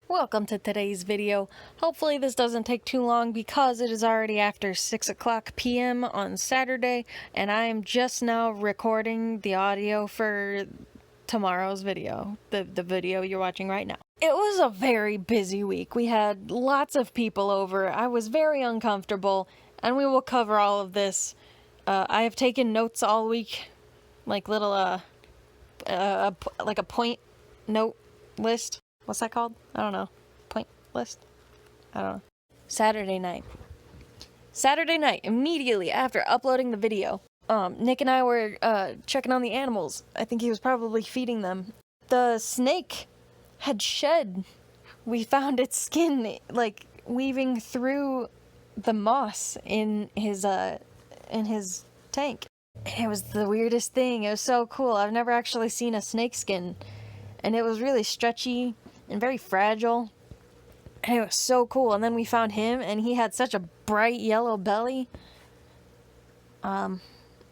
Welcome to today's video. Hopefully this doesn't take too long because it is already after 6 o'clock p.m. on Saturday and I am just now recording the audio for tomorrow's video, the video you're watching right now. It was a very busy week. We had lots of people over. I was very uncomfortable and we will cover all of this. I have taken notes all week, like little like a point note list. What's that called? I don't know. Point list? I don't know. Saturday night, immediately after uploading the video, Nick and I were checking on the animals. I think he was probably feeding them. The snake had shed. We found its skin, like, weaving through the moss in his tank. It was the weirdest thing. It was so cool. I've never actually seen a snake skin. And it was really stretchy and very fragile. And it was so cool. And then we found him, and he had such a bright yellow belly. And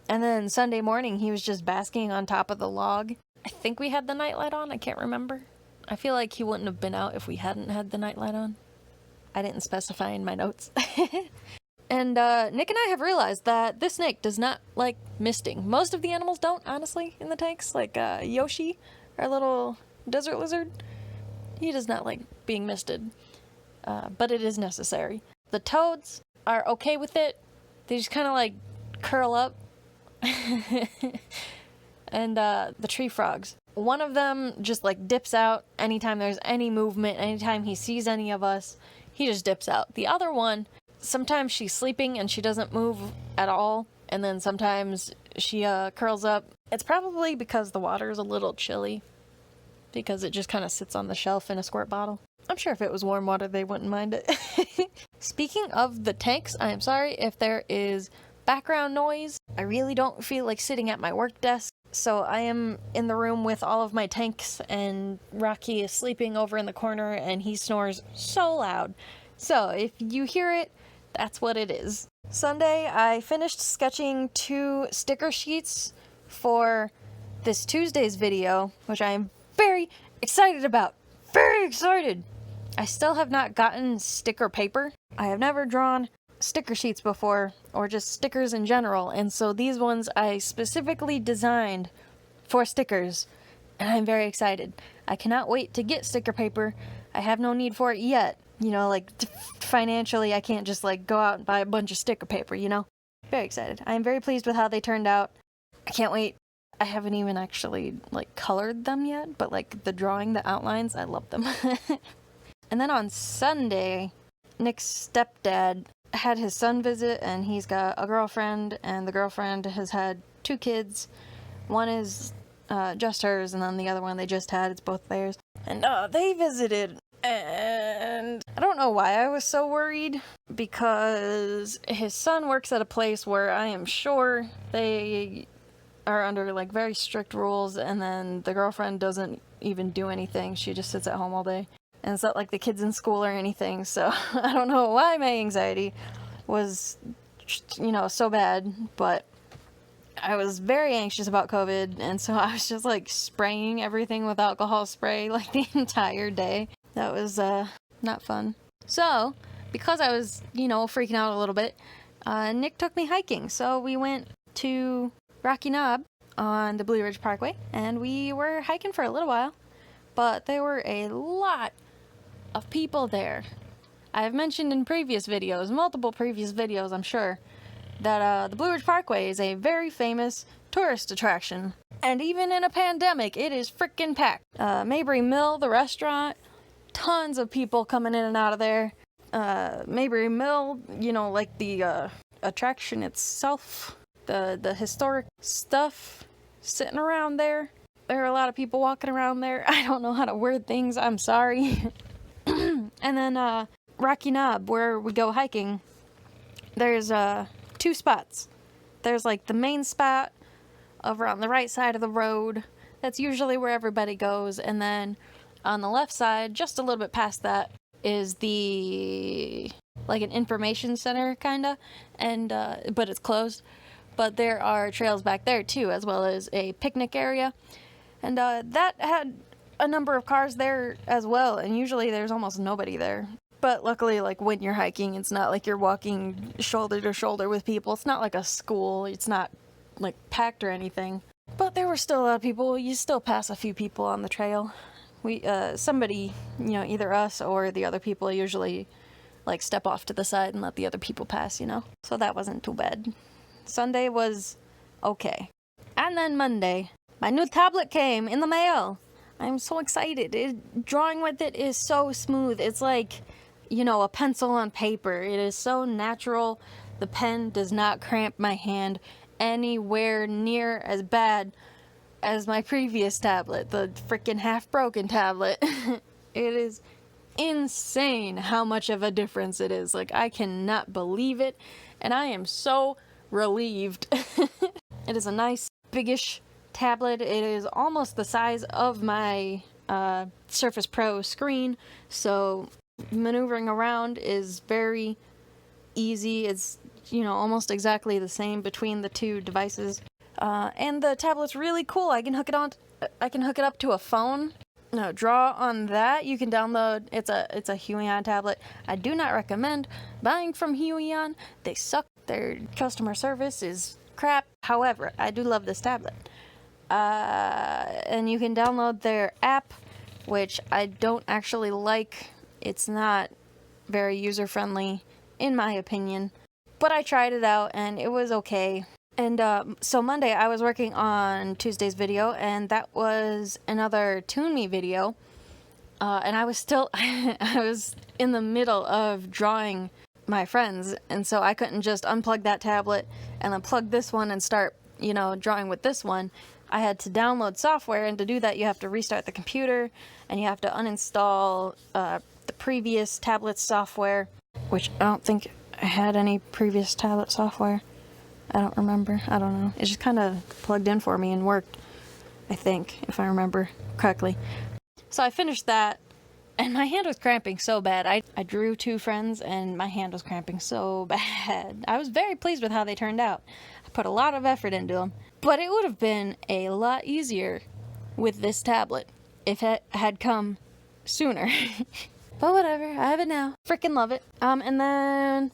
then Sunday morning, he was just basking on top of the log. I think we had the nightlight on. I can't remember. I feel like he wouldn't have been out if we hadn't had the nightlight on. I didn't specify in my notes. And Nick and I have realized that this snake does not like misting. Most of the animals don't, honestly, in the tanks. Like Yoshi, our little desert lizard. He does not like being misted, but it is necessary. The toads are okay with it. They just kind of like curl up. And the tree frogs. One of them just like dips out anytime there's any movement, anytime he sees any of us, he just dips out. The other one, sometimes she's sleeping and she doesn't move at all, and then sometimes she curls up. It's probably because the water is a little chilly. Because it just kind of sits on the shelf in a squirt bottle. I'm sure if it was warm water, they wouldn't mind it. Speaking of the tanks, I am sorry if there is background noise. I really don't feel like sitting at my work desk, so I am in the room with all of my tanks, and Rocky is sleeping over in the corner, and he snores so loud. So if you hear it, that's what it is. Sunday, I finished sketching 2 sticker sheets for this Tuesday's video, which I am very excited about. Very excited! I still have not gotten sticker paper. I have never drawn sticker sheets before, or just stickers in general, and so these ones I specifically designed for stickers, and I'm very excited. I cannot wait to get sticker paper. I have no need for it yet. You know, like, financially, I can't just, like, go out and buy a bunch of sticker paper, you know? Very excited. I am very pleased with how they turned out. I can't wait. I haven't even actually, like, colored them yet, but, like, the drawing, the outlines, I love them. And then on Sunday, Nick's stepdad had his son visit, and he's got a girlfriend, and the girlfriend has had 2 kids. One is just hers, and then the other one they just had, it's both theirs. And they visited, and I don't know why I was so worried, because his son works at a place where I am sure they are under like very strict rules, and then the girlfriend doesn't even do anything. She just sits at home all day, and it's not like the kid's in school or anything, so I don't know why my anxiety was, you know, so bad, but I was very anxious about COVID, and so I was just like spraying everything with alcohol spray like the entire day. That was not fun. So because I was, you know, freaking out a little bit, Nick took me hiking. So we went to Rocky Knob on the Blue Ridge Parkway, and we were hiking for a little while, but there were a lot of people there. I have mentioned in previous videos, multiple previous videos I'm sure, that the Blue Ridge Parkway is a very famous tourist attraction, and even in a pandemic it is frickin' packed. Mayberry Mill, the restaurant, tons of people coming in and out of there. Mayberry Mill, you know, like the attraction itself, the historic stuff sitting around there. There are a lot of people walking around there. I don't know how to word things, I'm sorry. And then Rocky Knob, where we go hiking, there's 2 spots. There's like the main spot over on the right side of the road. That's usually where everybody goes, and then on the left side, just a little bit past that, is the like an information center kinda, and but it's closed. But there are trails back there too, as well as a picnic area. And that had a number of cars there as well, and usually there's almost nobody there. But luckily, like, when you're hiking, it's not like you're walking shoulder to shoulder with people. It's not like a school. It's not, like, packed or anything. But there were still a lot of people. You still pass a few people on the trail. Somebody, you know, either us or the other people usually, like, step off to the side and let the other people pass, you know? So that wasn't too bad. Sunday was okay. And then Monday, my new tablet came in the mail. I'm so excited. Drawing with it is so smooth. It's like, you know, a pencil on paper. It is so natural. The pen does not cramp my hand anywhere near as bad as my previous tablet, the freaking half-broken tablet. It is insane how much of a difference it is. Like, I cannot believe it, and I am so relieved. It is a nice, biggish tablet. It is almost the size of my Surface Pro screen, so maneuvering around is very easy. It's, you know, almost exactly the same between the two devices. And the tablet's really cool. I can hook it up to a phone. No, draw on that. You can download. It's a Huion tablet. I do not recommend buying from Huion. They suck. Their customer service is crap. However, I do love this tablet. And you can download their app, which I don't actually like. It's not very user-friendly, in my opinion. But I tried it out, and it was okay. And so Monday, I was working on Tuesday's video, and that was another Tune Me video. And I was still, I was in the middle of drawing my friends, and so I couldn't just unplug that tablet and then plug this one and start, you know, drawing with this one. I had to download software, and to do that, you have to restart the computer, and you have to uninstall the previous tablet software, which I don't think I had any previous tablet software. I don't remember. I don't know. It just kind of plugged in for me and worked, I think, if I remember correctly. So I finished that, and my hand was cramping so bad. I drew two friends, and my hand was cramping so bad. I was very pleased with how they turned out. I put a lot of effort into them. But it would have been a lot easier with this tablet if it had come sooner. But whatever, I have it now. Freaking love it. And then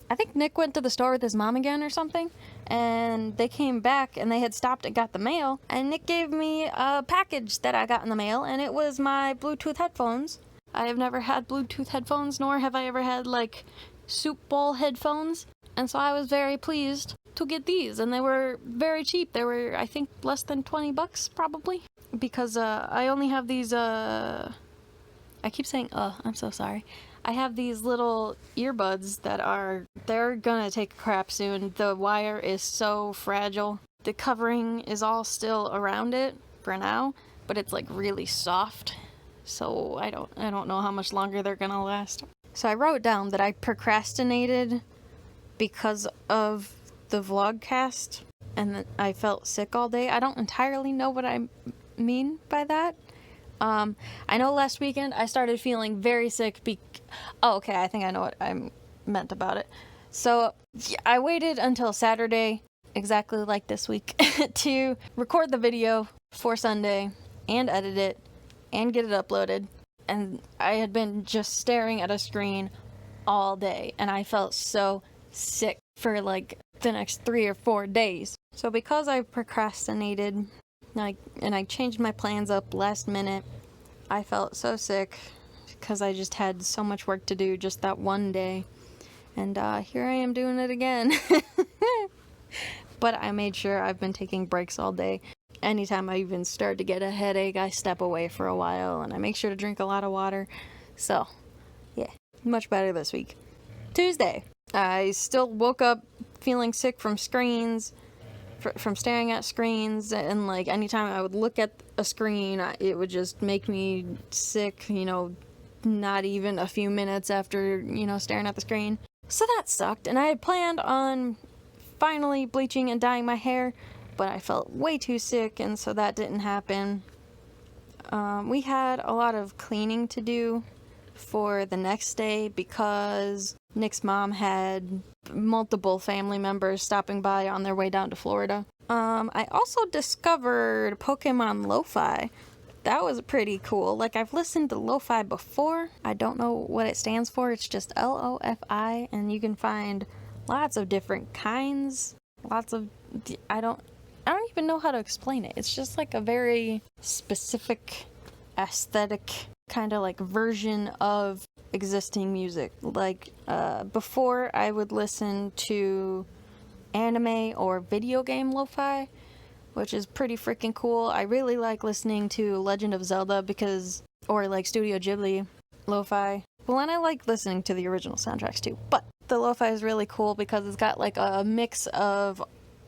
I think Nick went to the store with his mom again or something, and they came back and they had stopped and got the mail, and Nick gave me a package that I got in the mail, and it was my Bluetooth headphones. I have never had Bluetooth headphones, nor have I ever had, like, soup bowl headphones, and so I was very pleased to get these, and they were very cheap. They were, I think, less than $20 probably, because I only have these I keep saying I'm so sorry. I have these little earbuds that they're gonna take a crap soon. The wire is so fragile. The covering is all still around it for now, but it's like really soft, so I don't know how much longer they're gonna last. So I wrote down that I procrastinated because of the vlogcast, and that I felt sick all day. I don't entirely know what I mean by that. I know last weekend I started feeling very sick okay, I think I know what I meant about it. So I waited until Saturday, exactly like this week, to record the video for Sunday and edit it and get it uploaded. And I had been just staring at a screen all day, and I felt so sick for like the next 3 or 4 days. So because I procrastinated, and I changed my plans up last minute, I felt so sick because I just had so much work to do just that one day. And here I am doing it again. But I made sure I've been taking breaks all day. Anytime I even start to get a headache, I step away for a while, and I make sure to drink a lot of water. So, yeah, much better this week. Tuesday, I still woke up feeling sick from screens, from staring at screens, and like anytime I would look at a screen, it would just make me sick, you know, not even a few minutes after, you know, staring at the screen. So that sucked, and I had planned on finally bleaching and dyeing my hair, but I felt way too sick, and so that didn't happen. We had a lot of cleaning to do for the next day because Nick's mom had multiple family members stopping by on their way down to Florida. I also discovered Pokemon Lo-Fi. that was pretty cool. Like, I've listened to lo-fi before. I don't know what it stands for. It's just L-O-F-I, and you can find lots of different kinds. Lots of... I don't even know how to explain it. It's just like a very specific aesthetic kind of like version of existing music. Like, before I would listen to anime or video game lo-fi, which is pretty freaking cool. I really like listening to Legend of Zelda or like Studio Ghibli lo-fi. Well, and I like listening to the original soundtracks too, but the lo-fi is really cool because it's got like a mix of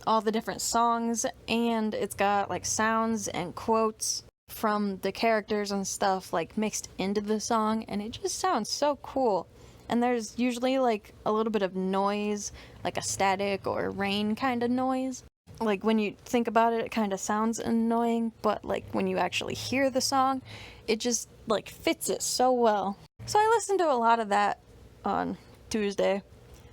all the different songs, and it's got like sounds and quotes from the characters and stuff like mixed into the song, and it just sounds so cool. And there's usually like a little bit of noise, like a static or rain kind of noise. Like, when you think about it, it kind of sounds annoying, but like when you actually hear the song, it just like fits it so well. So I listened to a lot of that on Tuesday,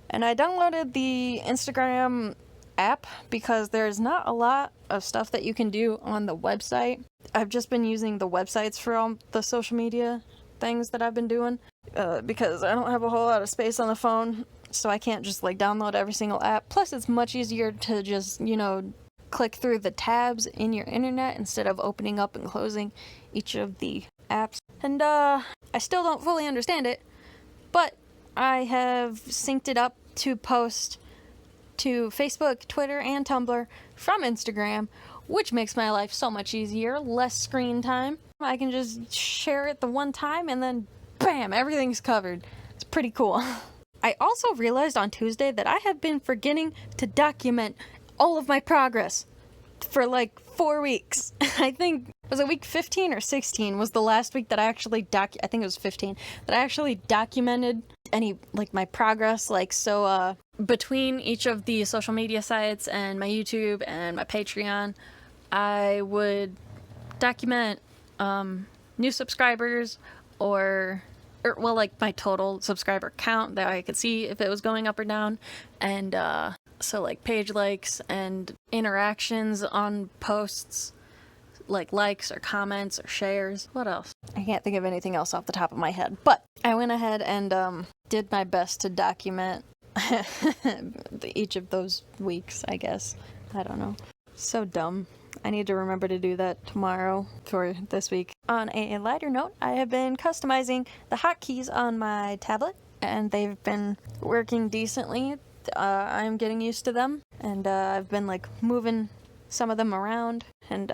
and I downloaded the Instagram app because there's not a lot of stuff that you can do on the website. I've just been using the websites for all the social media things that I've been doing because I don't have a whole lot of space on the phone, so I can't just like download every single app. Plus, it's much easier to just, click through the tabs in your internet instead of opening up and closing each of the apps. And I still don't fully understand it, but I have synced it up to post to Facebook, Twitter, and Tumblr from Instagram, which makes my life so much easier. Less screen time. I can just share it the one time and then bam, everything's covered. It's pretty cool. I also realized on Tuesday that I have been forgetting to document all of my progress for like 4 weeks. I think, was it week 15 or 16 was the last week that I actually I think it was 15, that I actually documented my progress. Like, so, between each of the social media sites and my YouTube and my Patreon, I would document, new subscribers or like my total subscriber count that I could see if it was going up or down, and so like page likes and interactions on posts, like likes or comments or shares. What else? I can't think of anything else off the top of my head, but I went ahead and did my best to document each of those weeks, I guess. I don't know. So dumb. I need to remember to do that tomorrow for this week. On a lighter note, I have been customizing the hotkeys on my tablet, and they've been working decently. I'm getting used to them, and I've been like moving some of them around, and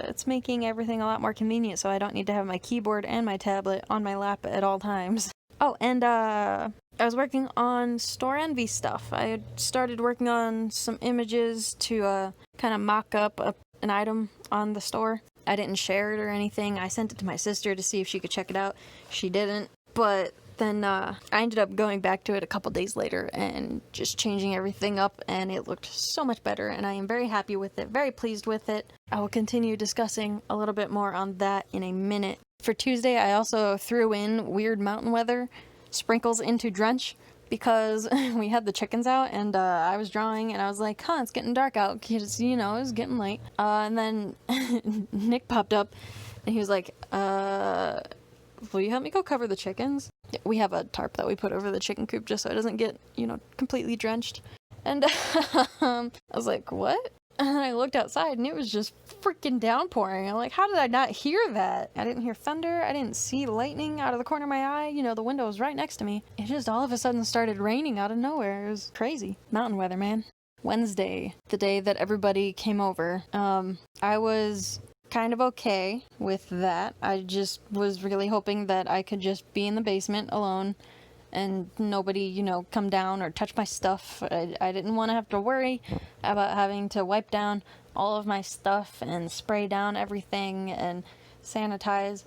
it's making everything a lot more convenient, so I don't need to have my keyboard and my tablet on my lap at all times. Oh, and I was working on Store Envy stuff. I had started working on some images to kind of mock up an item on the store. I didn't share it or anything. I sent it to my sister to see if she could check it out. She didn't, but then I ended up going back to it a couple days later and just changing everything up, and it looked so much better, and I am very happy with it, very pleased with it. I will continue discussing a little bit more on that in a minute. For Tuesday, I also threw in weird mountain weather sprinkles into Drench because we had the chickens out, and I was drawing, and I was like, it's getting dark out, because, it was getting late. And then Nick popped up, and he was like, will you help me go cover the chickens? We have a tarp that we put over the chicken coop just so it doesn't get, completely drenched. And I was like, what? And then I looked outside, and it was just freaking downpouring. I'm like, how did I not hear that? I didn't hear thunder. I didn't see lightning out of the corner of my eye. The window was right next to me. It just all of a sudden started raining out of nowhere. It was crazy. Mountain weather, man. Wednesday, the day that everybody came over, I was kind of okay with that. I just was really hoping that I could just be in the basement alone and nobody, come down or touch my stuff. I didn't want to have to worry about having to wipe down all of my stuff and spray down everything and sanitize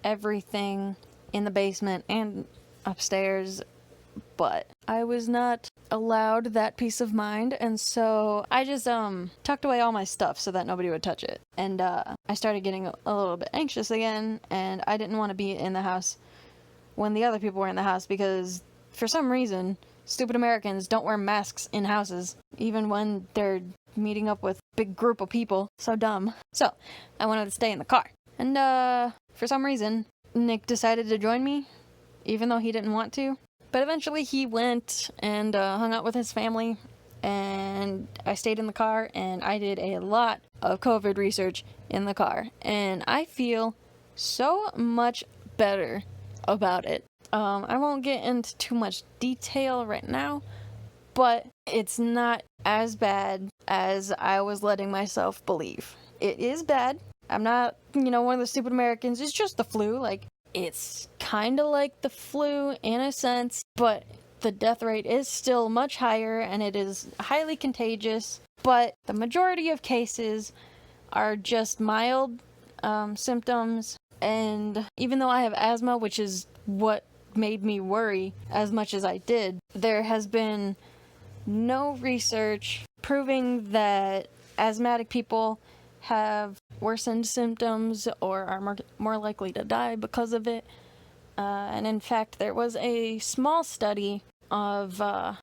everything in the basement and upstairs. But I was not allowed that peace of mind, and so I just tucked away all my stuff so that nobody would touch it. And I started getting a little bit anxious again, and I didn't want to be in the house when the other people were in the house, because for some reason stupid Americans don't wear masks in houses even when they're meeting up with a big group of people. So dumb. So I wanted to stay in the car. And for some reason, Nick decided to join me, even though he didn't want to. But eventually he went and hung out with his family, and I stayed in the car, and I did a lot of COVID research in the car. And I feel so much better about it. I won't get into too much detail right now, but it's not as bad as I was letting myself believe. It is bad. I'm not, one of the stupid Americans. It's just the flu. Like, it's kind of like the flu in a sense, but the death rate is still much higher, and it is highly contagious. But the majority of cases are just mild symptoms. And even though I have asthma, which is what made me worry as much as I did, there has been no research proving that asthmatic people have worsened symptoms or are more likely to die because of it. And in fact, there was a small study of on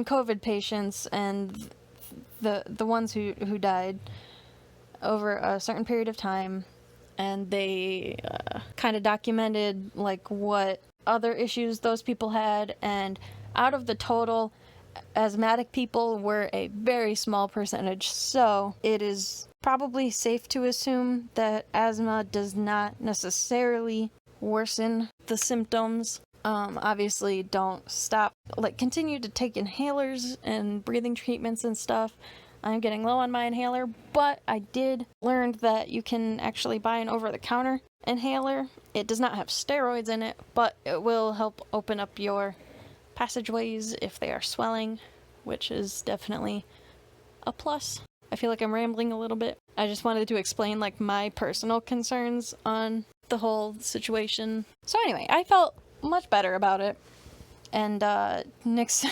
COVID patients and the ones who died over a certain period of time, and they kind of documented like what other issues those people had, and out of the total, asthmatic people were a very small percentage. So it is probably safe to assume that asthma does not necessarily worsen the symptoms. Obviously don't stop, continue to take inhalers and breathing treatments and stuff. I'm getting low on my inhaler, but I did learn that you can actually buy an over-the-counter inhaler. It does not have steroids in it, but it will help open up your passageways if they are swelling, which is definitely a plus. I feel like I'm rambling a little bit. I just wanted to explain my personal concerns on the whole situation. So anyway, I felt much better about it. And Nick's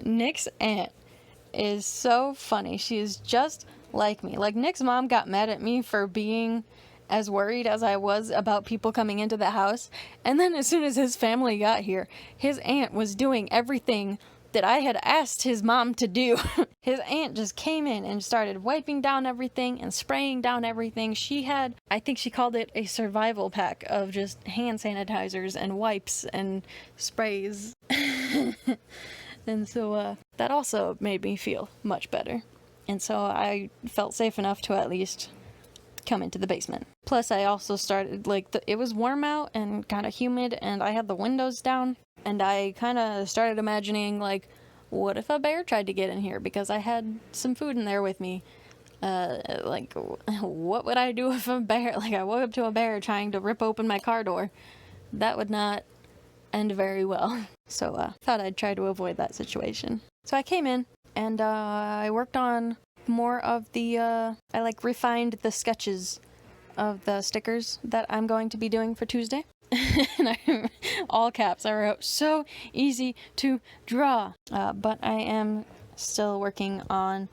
Nick's aunt is so funny. She is just like me. Nick's mom got mad at me for being as worried as I was about people coming into the house, and then as soon as his family got here, his aunt was doing everything that I had asked his mom to do. His aunt just came in and started wiping down everything and spraying down everything. She had, I think she called it a survival pack of just hand sanitizers and wipes and sprays. And so that also made me feel much better. And so I felt safe enough to at least come into the basement. Plus I also started, it was warm out and kind of humid, and I had the windows down, and I kind of started imagining, what if a bear tried to get in here, because I had some food in there with me. What would I do if a bear, I woke up to a bear trying to rip open my car door? That would not end very well. So thought I'd try to avoid that situation. So I came in, and I worked on more of the, I refined the sketches of the stickers that I'm going to be doing for Tuesday. And all caps, I wrote, so easy to draw. But I am still working on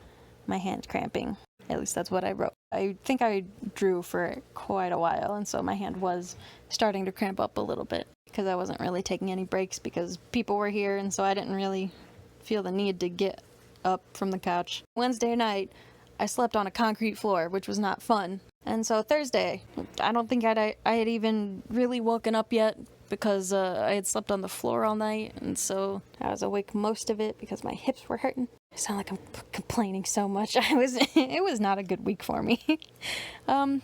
my hand cramping. At least that's what I wrote. I think I drew for quite a while, and so my hand was starting to cramp up a little bit because I wasn't really taking any breaks because people were here, and so I didn't really feel the need to get up from the couch. Wednesday night, I slept on a concrete floor, which was not fun. And so Thursday, I don't think I had even really woken up yet because I had slept on the floor all night, and so I was awake most of it because my hips were hurting. I sound like I'm complaining so much. It was not a good week for me.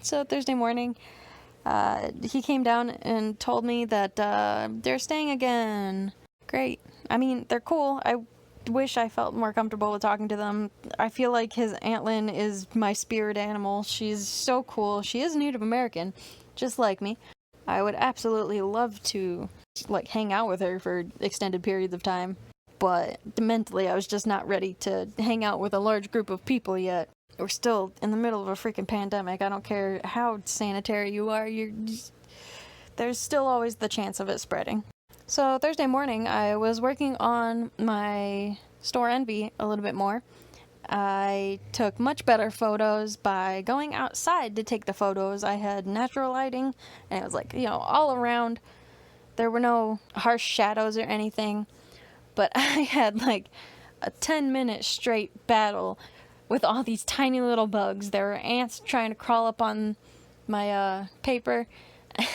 So Thursday morning, he came down and told me that they're staying again. Great. I mean, they're cool. I wish I felt more comfortable with talking to them. I feel like his Aunt Lynn is my spirit animal. She's so cool. She is Native American, just like me. I would absolutely love to, hang out with her for extended periods of time. But mentally, I was just not ready to hang out with a large group of people yet. We're still in the middle of a freaking pandemic. I don't care how sanitary you are. There's still always the chance of it spreading. So Thursday morning, I was working on my store envy a little bit more. I took much better photos by going outside to take the photos. I had natural lighting, and it was all around. There were no harsh shadows or anything, but I had a 10-minute straight battle with all these tiny little bugs. There were ants trying to crawl up on my paper,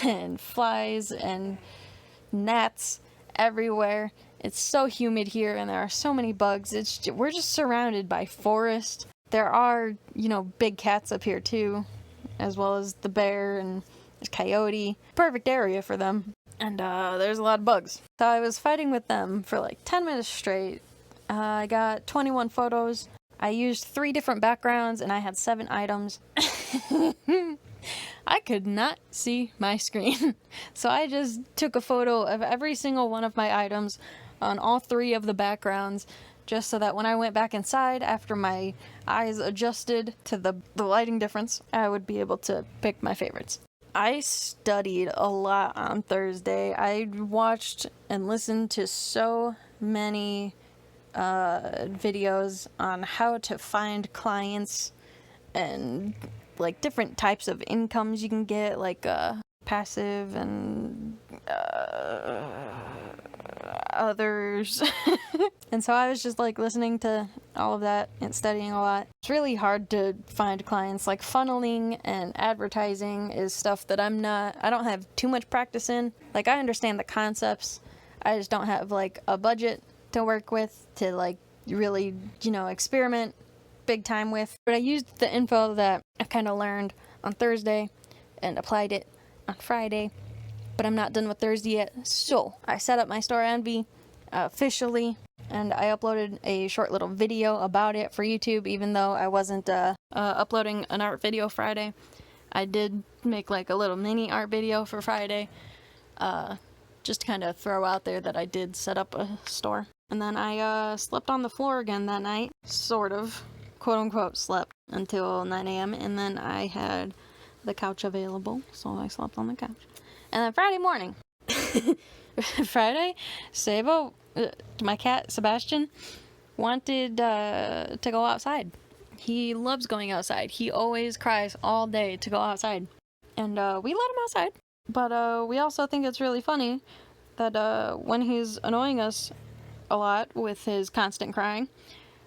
and flies and gnats everywhere. It's so humid here, and there are so many bugs. We're just surrounded by forest. There are, big cats up here too, as well as the bear, and there's coyote. Perfect area for them. And there's a lot of bugs. So I was fighting with them for like 10 minutes straight. I got 21 photos. I used 3 different backgrounds, and I had 7 items. I could not see my screen. So I just took a photo of every single one of my items on all 3 of the backgrounds, just so that when I went back inside after my eyes adjusted to the lighting difference, I would be able to pick my favorites. I studied a lot on Thursday. I watched and listened to so many videos on how to find clients and like different types of incomes you can get, like passive and others. And so I was just like listening to all of that and studying a lot. It's really hard to find clients. Like funneling and advertising is stuff that I don't have too much practice in. Like I understand the concepts, I just don't have like a budget to work with to like really, experiment big time with. But I used the info that I've kind of learned on Thursday and applied it on Friday, but I'm not done with Thursday yet. So I set up my Store Envy officially, and I uploaded a short little video about it for YouTube, even though I wasn't uploading an art video Friday. I did make like a little mini art video for Friday, just to kind of throw out there that I did set up a store. And then I slept on the floor again that night, sort of, quote-unquote, slept until 9 a.m. And then I had the couch available, so I slept on the couch. And then Friday morning, Sabo, my cat, Sebastian, wanted to go outside. He loves going outside. He always cries all day to go outside. And we let him outside. But we also think it's really funny that when he's annoying us a lot with his constant crying,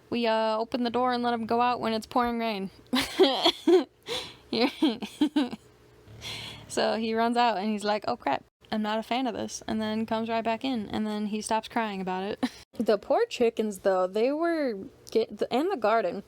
we open the door and let him go out when it's pouring rain. So he runs out and he's like, oh crap, I'm not a fan of this, and then comes right back in, and then he stops crying about it. The poor chickens, though, and the garden,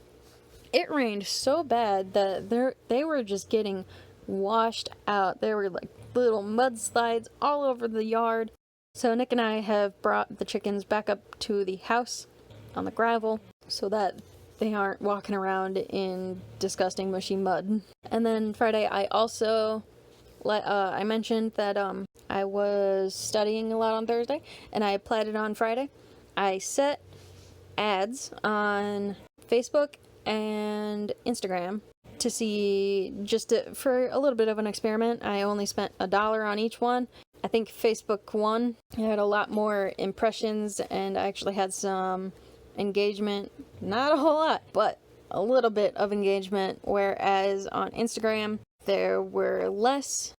it rained so bad that they were just getting washed out. There were like little mudslides all over the yard. So Nick and I have brought the chickens back up to the house on the gravel so that they aren't walking around in disgusting mushy mud. And then Friday I also I mentioned that I was studying a lot on Thursday, and I applied it on Friday. I set ads on Facebook and Instagram to see, for a little bit of an experiment. I only spent $1 on each one. I think Facebook won. I had a lot more impressions, and I actually had some engagement. Not a whole lot, but a little bit of engagement, whereas on Instagram there were less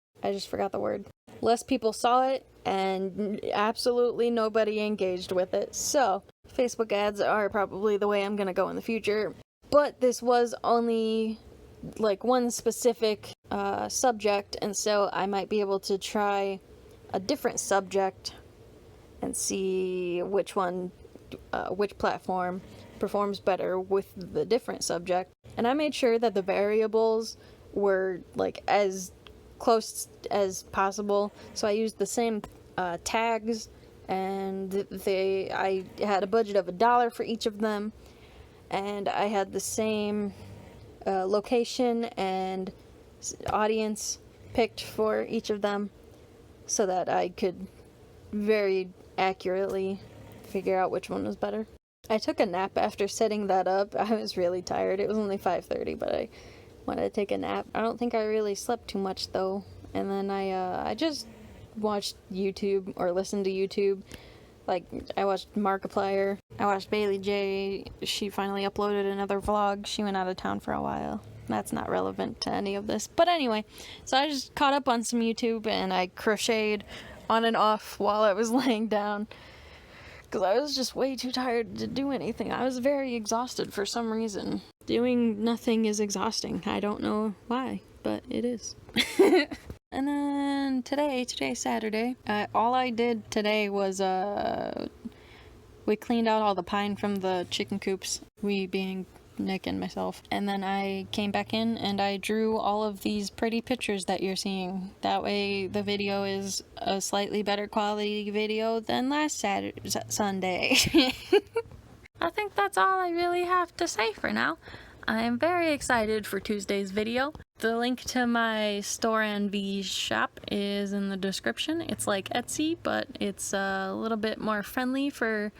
people saw it, and absolutely nobody engaged with it. So Facebook ads are probably the way I'm gonna go in the future. But this was only like one specific subject, and so I might be able to try a different subject and see which platform performs better with the different subject. And I made sure that the variables were like as close as possible, so I used the same tags, and I had a budget of $1 for each of them, and I had the same location and audience picked for each of them, so that I could very accurately figure out which one was better. I took a nap after setting that up. I was really tired. It was only 5:30, but I wanted to take a nap. I don't think I really slept too much though. And then I just watched YouTube or listened to YouTube. Like, I watched Markiplier. I watched Bailey J. She finally uploaded another vlog. She went out of town for a while. That's not relevant to any of this. But anyway, so I just caught up on some YouTube, and I crocheted on and off while I was laying down, because I was just way too tired to do anything. I was very exhausted for some reason. Doing nothing is exhausting. I don't know why, but it is. And then today's Saturday. All I did today was, we cleaned out all the pine from the chicken coops, we being Nick and myself. And then I came back in and I drew all of these pretty pictures that you're seeing. That way the video is a slightly better quality video than last Sunday. I think that's all I really have to say for now. I'm very excited for Tuesday's video. The link to my Store Envy shop is in the description. It's like Etsy, but it's a little bit more friendly for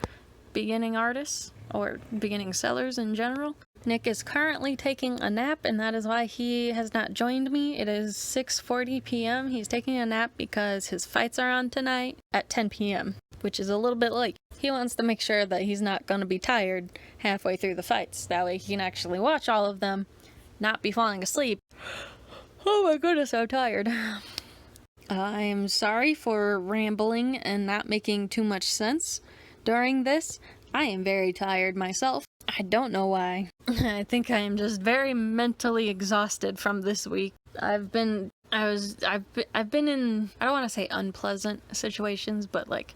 beginning artists or beginning sellers in general. Nick is currently taking a nap, and that is why he has not joined me. It is 6:40 p.m. He's taking a nap because his fights are on tonight at 10 p.m., which is a little bit late. He wants to make sure that he's not going to be tired halfway through the fights. That way he can actually watch all of them, not be falling asleep. Oh my goodness, I'm tired. I am sorry for rambling and not making too much sense during this. I am very tired myself. I don't know why. I think I am just very mentally exhausted from this week. I've been in, I don't want to say unpleasant situations, but like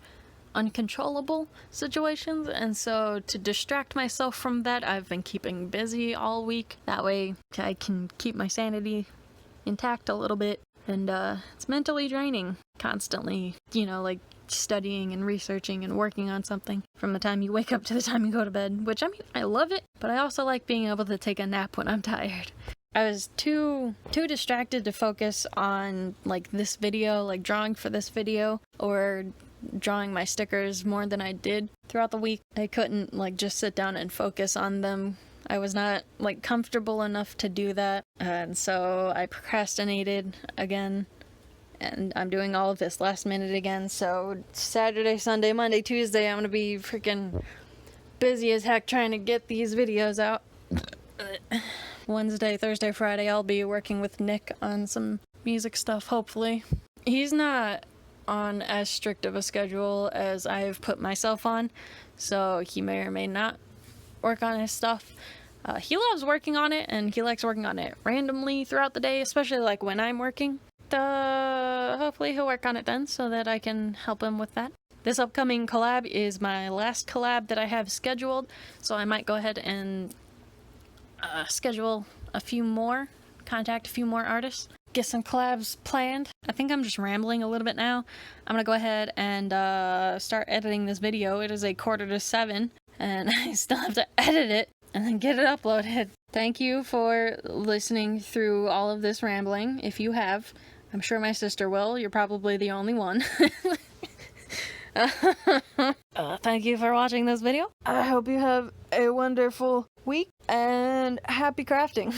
uncontrollable situations, and so to distract myself from that, I've been keeping busy all week. That way I can keep my sanity intact a little bit, and it's mentally draining constantly, like studying and researching and working on something from the time you wake up to the time you go to bed, which, I mean, I love it, but I also like being able to take a nap when I'm tired. I was too distracted to focus on like this video, like drawing for this video, or drawing my stickers more than I did throughout the week. I couldn't like just sit down and focus on them. I was not like comfortable enough to do that, and so I procrastinated again, and I'm doing all of this last minute again. So Saturday, Sunday, Monday, Tuesday, I'm gonna be freaking busy as heck trying to get these videos out. Wednesday, Thursday, Friday, I'll be working with Nick on some music stuff, hopefully. He's not on as strict of a schedule as I've put myself on, so he may or may not work on his stuff. He loves working on it, and he likes working on it randomly throughout the day, especially like when I'm working. Hopefully he'll work on it then so that I can help him with that. This upcoming collab is my last collab that I have scheduled, so I might go ahead and schedule a few more, contact a few more artists, get some collabs planned. I think I'm just rambling a little bit now. I'm gonna go ahead and start editing this video. It is 6:45, and I still have to edit it and then get it uploaded. Thank you for listening through all of this rambling. If you have, I'm sure my sister will. You're probably the only one. Thank you for watching this video. I hope you have a wonderful week, and happy crafting.